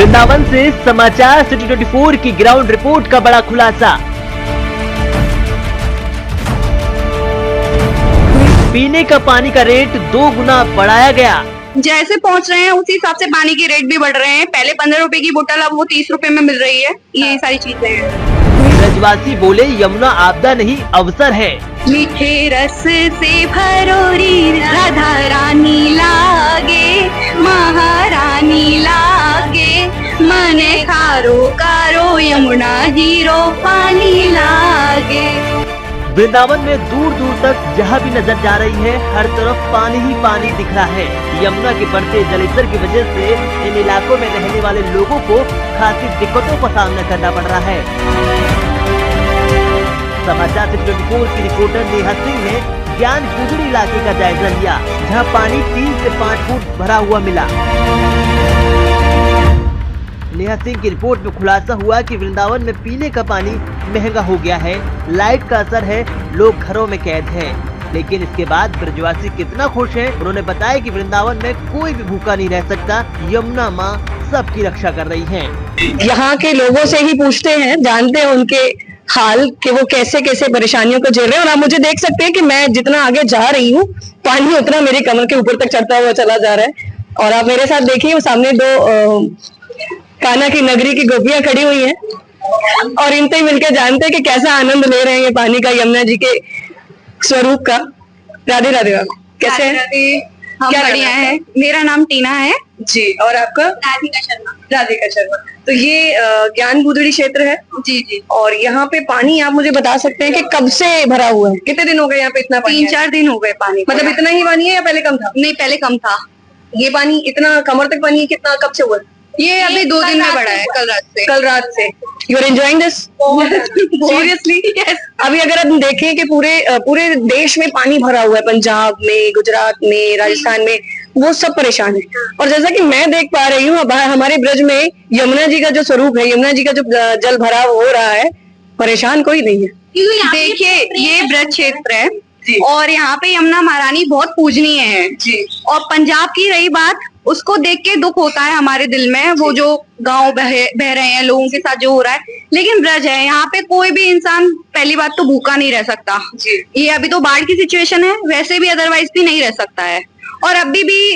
वृंदावन से समाचार सिटी 24 की ग्राउंड रिपोर्ट का बड़ा खुलासा। पीने का पानी का रेट 2 गुना बढ़ाया गया। जैसे पहुंच रहे हैं उसी हिसाब से पानी के रेट भी बढ़ रहे हैं। पहले 15 रुपए की बोतल अब वो 30 रुपए में मिल रही है। ये सारी चीजें हैं। ब्रजवासी बोले यमुना आपदा नहीं अवसर है। मीठे रस से भरोरी राधा रानी लागे, महारानी लागे, मने खारो कारो यमुना जीरो पानी लागे। वृंदावन में दूर दूर तक जहाँ भी नजर जा रही है हर तरफ पानी ही पानी दिख रहा है। यमुना के बढ़ते जलस्तर की वजह से इन इलाकों में रहने वाले लोगों को खासी दिक्कतों का सामना करना पड़ रहा है। समाचार सिटी 24 की रिपोर्टर नेहा सिंह ने ज्ञान गुजरी इलाके का जायजा लिया, जहाँ पानी 3 से 5 फुट भरा हुआ मिला। नेहा सिंह की रिपोर्ट में खुलासा हुआ कि वृंदावन में पीने का पानी महंगा हो गया है। लाइट का असर है, लोग घरों में कैद हैं। लेकिन इसके बाद ब्रजवासी कितना खुश हैं। उन्होंने बताया कि वृंदावन में कोई भी भूखा नहीं रह सकता। यमुना माँ सबकी रक्षा कर रही हैं। यहाँ के लोगों से ही पूछते हैं, जानते हैं उनके हाल कि वो कैसे कैसे परेशानियों को झेल रहे हैं। और आप मुझे देख सकते हैं कि मैं जितना आगे जा रही हूँ पानी उतना मेरे कमर के ऊपर तक चढ़ता हुआ चला जा रहा है। और आप मेरे साथ देखिए, सामने 2 कान्हा की नगरी की गोपियां खड़ी हुई हैं और इनसे मिलकर जानते हैं कि कैसा आनंद ले रहे हैं ये पानी का, यमुना जी के स्वरूप का। राधे राधे। कैसे हैं? हम बढ़िया हैं। मेरा नाम टीना है जी। और आपका? राधिका शर्मा। राधिका शर्मा। तो ये ज्ञान गुदड़ी क्षेत्र है जी जी। और यहाँ पे पानी आप मुझे बता सकते हैं कि कब से भरा हुआ है? कितने दिन हो गए यहाँ पे इतना पानी? 3-4 दिन हो गए पानी। मतलब इतना ही पानी है या पहले कम था? नहीं, पहले कम था। ये पानी इतना कमर तक पानी कितना कब से हुआ? ये अभी 2 दिन में बढ़ा है, कल रात से। कल रात से। You are enjoying this seriously? Yes. अभी अगर हम देखें कि पूरे देश में पानी भरा हुआ है, पंजाब में, गुजरात में, राजस्थान में, वो सब परेशान है। और जैसा कि मैं देख पा रही हूँ हमारे ब्रज में यमुना जी का जो स्वरूप है, यमुना जी का जो जल भराव हो रहा है, परेशान कोई नहीं है। देखिए, ये ब्रज क्षेत्र है और यहाँ पे यमुना महारानी बहुत पूजनीय है जी। और पंजाब की रही बात, उसको देख के दुख होता है हमारे दिल में, वो जो गांव बह रहे हैं, लोगों के साथ जो हो रहा है। लेकिन ब्रज है, यहाँ पे कोई भी इंसान पहली बात तो भूखा नहीं रह सकता जी। ये अभी तो बाढ़ की सिचुएशन है, वैसे भी अदरवाइज भी नहीं रह सकता है। और अभी भी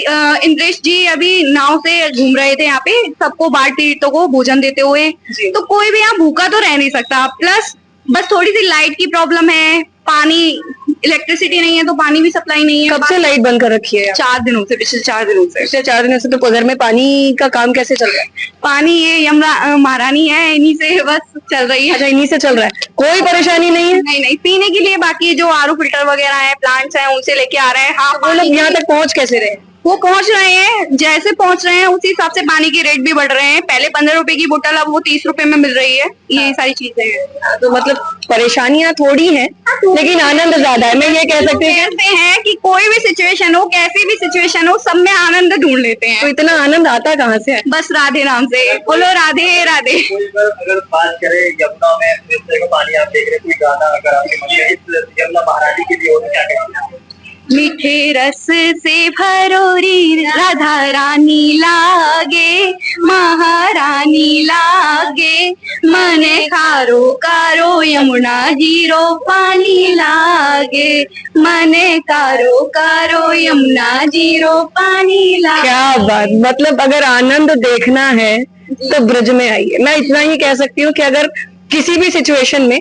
इंद्रेश जी अभी नाव से घूम रहे थे यहाँ पे, सबको बाढ़ पीड़ितों को भोजन देते हुए। तो कोई भी यहाँ भूखा तो रह नहीं सकता। प्लस बस थोड़ी सी लाइट की प्रॉब्लम है, पानी, इलेक्ट्रिसिटी नहीं है तो पानी भी सप्लाई नहीं है। कब से लाइट बंद कर रखी है? 4 दिनों से, पिछले 4 दिनों से। पिछले 4 दिनों से। तो घर में पानी का काम कैसे चल रहा है? पानी ये यमुना महारानी है, इन्हीं से बस चल रही है। अच्छा, इन्हीं से चल रहा है, कोई परेशानी नहीं है? नहीं, पीने के लिए बाकी जो आरओ फिल्टर वगैरह है, प्लांट्स हैं, उनसे लेके आ रहे हैं। हाँ, वो लोग यहाँ तक पहुँच कैसे रहे? वो पहुंच रहे हैं, जैसे पहुंच रहे हैं उसी हिसाब से पानी के रेट भी बढ़ रहे हैं। पहले 15 रुपए की बोतल अब वो 30 रुपए में मिल रही है। ये सारी चीजें हैं। तो मतलब परेशानियां थोड़ी हैं लेकिन आनंद ज्यादा है। मैं ये कह सकती हूँ कहते हैं कि कोई भी सिचुएशन हो, कैसी भी सिचुएशन हो, सब में आनंद ढूंढ लेते हैं। तो इतना आनंद आता कहाँ से है? बस राधे नाम से। बोलो राधे राधे। अगर बात करें यमुना में इस तरह का पानी आप देख रहे हैं, कोई गाना अगर आपके मन में इस यमुना महारानी के लिए हो तो क्या कहेंगे? मीठे रस से भरोरी राधा रानी लागे, महारानी लागे, मने खारो कारो यमुना जीरो पानी लागे, मने कारो कारो यमुना जीरो पानी लागे। क्या बात! मतलब अगर आनंद देखना है तो ब्रज में आइए। मैं इतना ही कह सकती हूँ कि अगर किसी भी सिचुएशन में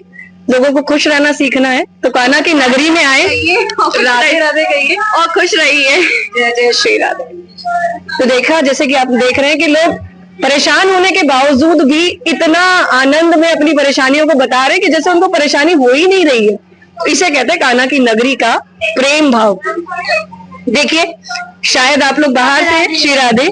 लोगों को खुश रहना सीखना है तो कान्हा की नगरी में आए, राधे राधे कहिए और खुश रहिए। जय जय श्री राधे। तो देखा, जैसे कि आप देख रहे हैं कि लोग परेशान होने के बावजूद भी इतना आनंद में अपनी परेशानियों को बता रहे हैं कि जैसे उनको परेशानी हो ही नहीं रही है। इसे कहते हैं कान्हा की नगरी का प्रेम भाव। देखिए, शायद आप लोग बाहर से, श्री राधे।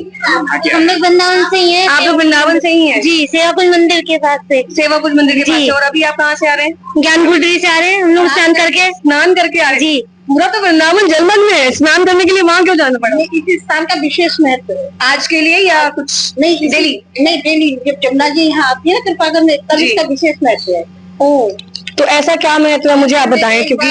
हम लोग वृंदावन से ही हैं। आप लोग वृंदावन से ही हैं? जी, सेवाकुंज मंदिर के पास से। सेवाकुंज मंदिर के पास से। और अभी आप कहाँ से आ रहे हैं? ज्ञान गुदड़ी से आ रहे हैं हम लोग, स्नान करके आ रहे हैं जी। पूरा तो वृंदावन जलमग्न में है, स्नान करने के लिए वहाँ क्यों जाना पड़ा? इस स्थान का विशेष महत्व है। आज के लिए या कुछ नहीं, डेली? नहीं, डेली। जब जमुना जी यहाँ आती है ना कृपा करने, तब इसका विशेष महत्व है। ओ, तो ऐसा क्या महत्व है, मुझे आप बताएं। क्योंकि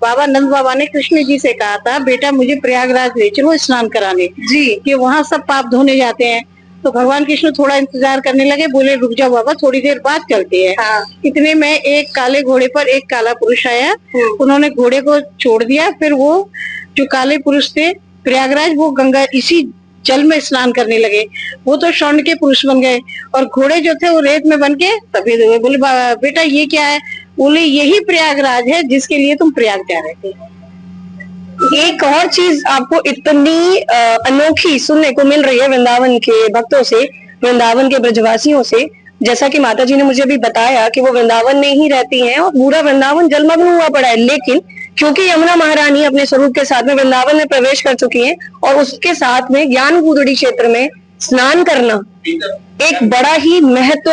बाबा नंद बाबा ने कृष्ण जी से कहा था, बेटा मुझे प्रयागराज ले चलो स्नान कराने जी, कि वहाँ सब पाप धोने जाते हैं। तो भगवान कृष्ण थोड़ा इंतजार करने लगे, बोले रुक जाओ बाबा थोड़ी देर बाद चलते हैं। इतने में एक काले घोड़े पर एक काला पुरुष आया, उन्होंने घोड़े को छोड़ दिया। फिर वो जो काले पुरुष थे प्रयागराज, वो गंगा इसी जल में स्नान करने लगे। वो तो स्वर्ण के पुरुष बन गए और घोड़े जो थे वो रेत में बन के सफेद हुए। बोले बेटा ये क्या है? बोले यही प्रयागराज है जिसके लिए तुम प्रयाग जा रहे थे। एक और चीज आपको इतनी अनोखी सुनने को मिल रही है वृंदावन के भक्तों से, वृंदावन के ब्रजवासियों से। जैसा कि माता जी ने मुझे अभी बताया कि वो वृंदावन में ही रहती हैं और पूरा वृंदावन जलमग्न हुआ पड़ा है, लेकिन क्योंकि यमुना महारानी अपने स्वरूप के साथ में वृंदावन में प्रवेश कर चुकी हैं और उसके साथ में ज्ञान कूदड़ी क्षेत्र में स्नान करना एक बड़ा ही महत्व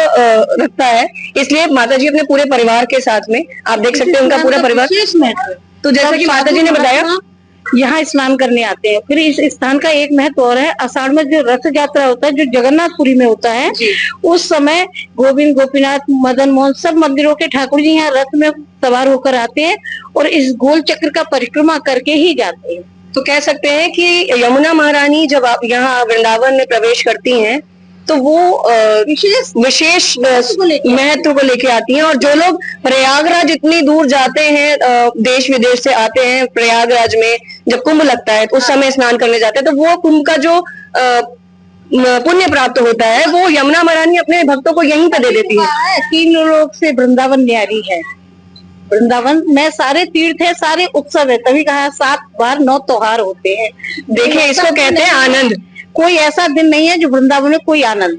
रखता है। इसलिए माता जी अपने पूरे परिवार के साथ में, आप देख सकते हैं उनका पूरा परिवार। तो जैसा कि माता जी ने बताया यहाँ स्नान करने आते हैं। फिर इस स्थान का एक महत्व और है, आषाढ़ में जो रथ यात्रा होता है जो जगन्नाथपुरी में होता है, उस समय गोविंद गोपीनाथ मदन मोहन सब मंदिरों के ठाकुर जी यहाँ रथ में सवार होकर आते हैं और इस गोल चक्र का परिक्रमा करके ही जाते हैं। तो कह सकते हैं कि यमुना महारानी जब आप यहाँ वृंदावन में प्रवेश करती हैं तो वो विशेष महत्व को लेके आती हैं। और जो लोग प्रयागराज इतनी दूर जाते हैं, देश विदेश से आते हैं प्रयागराज में, जब कुंभ लगता है तो उस समय स्नान करने जाते हैं, तो वो कुंभ का जो पुण्य प्राप्त होता है वो यमुना महारानी अपने भक्तों को यहीं पे दे देती है। 3 लोक से वृंदावन न्यारी है। वृंदावन में सारे तीर्थ है, सारे उत्सव है, तभी कहा 7 बार 9 त्योहार होते हैं। देखिए इसको कहते हैं आनंद। कोई ऐसा दिन नहीं है जो वृंदावन में कोई आनंद,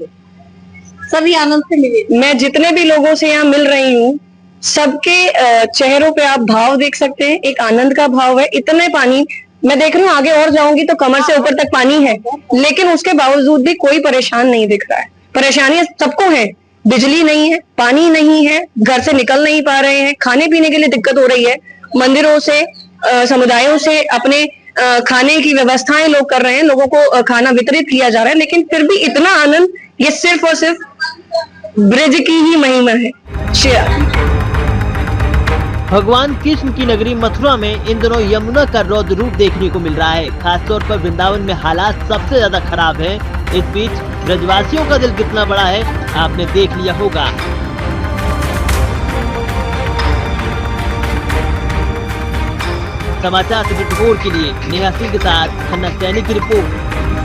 सभी आनंद से मिले। मैं जितने भी लोगों से यहाँ मिल रही हूँ, सबके चेहरों पे आप भाव देख सकते हैं, एक आनंद का भाव है। इतने पानी मैं देख रही हूँ, आगे और जाऊंगी तो कमर से ऊपर तक पानी है, लेकिन उसके बावजूद भी कोई परेशान नहीं दिख रहा है। परेशानियां सबको है, बिजली नहीं है, पानी नहीं है, घर से निकल नहीं पा रहे हैं, खाने पीने के लिए दिक्कत हो रही है, मंदिरों से समुदायों से अपने खाने की व्यवस्थाएं लोग कर रहे हैं, लोगों को खाना वितरित किया जा रहा है, लेकिन फिर भी इतना आनंद, ये सिर्फ और सिर्फ ब्रज की ही महिमा है। भगवान कृष्ण की नगरी मथुरा में इन दिनों यमुना का रौद्र रूप देखने को मिल रहा है। खासतौर पर वृंदावन में हालात सबसे ज्यादा खराब है। इस बीच ब्रजवासियों का दिल कितना बड़ा है आपने देख लिया होगा। समाचार 24 के लिए नेहा सिंह के साथ खन्ना सैनी की रिपोर्ट।